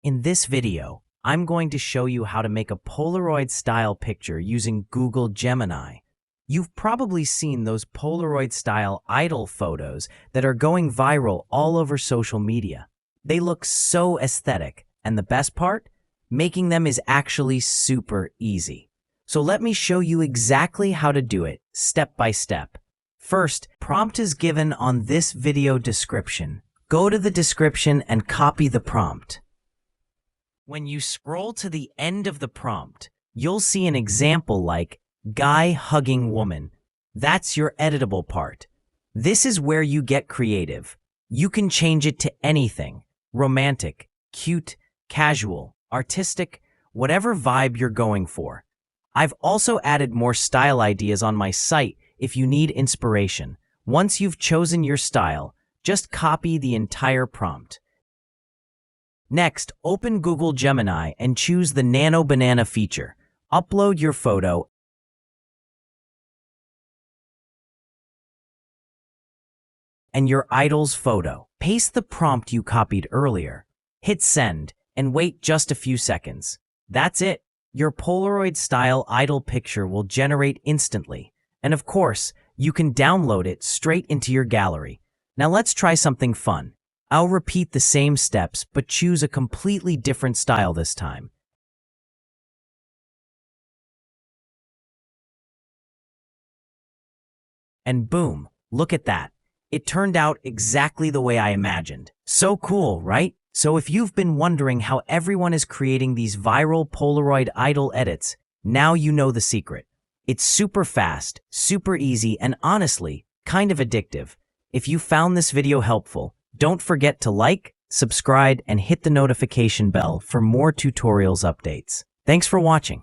In this video, I'm going to show you how to make a Polaroid-style picture using Google Gemini. You've probably seen those Polaroid-style idol photos that are going viral all over social media. They look so aesthetic, and the best part? Making them is actually super easy. So let me show you exactly how to do it, step by step. First, prompt is given on this video description. Go to the description and copy the prompt. When you scroll to the end of the prompt, you'll see an example like guy hugging woman. That's your editable part. This is where you get creative. You can change it to anything: romantic, cute, casual, artistic, whatever vibe you're going for. I've also added more style ideas on my site if you need inspiration. Once you've chosen your style, just copy the entire prompt. Next, open Google Gemini and choose the Nano Banana feature. Upload your photo and your idol's photo. Paste the prompt you copied earlier. Hit send and wait just a few seconds. That's it. Your Polaroid-style idol picture will generate instantly. And of course, you can download it straight into your gallery. Now let's try something fun. I'll repeat the same steps, but choose a completely different style this time. And boom, look at that. It turned out exactly the way I imagined. So cool, right? So if you've been wondering how everyone is creating these viral Polaroid idol edits, now you know the secret. It's super fast, super easy, and honestly, kind of addictive. If you found this video helpful, don't forget to like, subscribe, and hit the notification bell for more tutorials updates. Thanks for watching.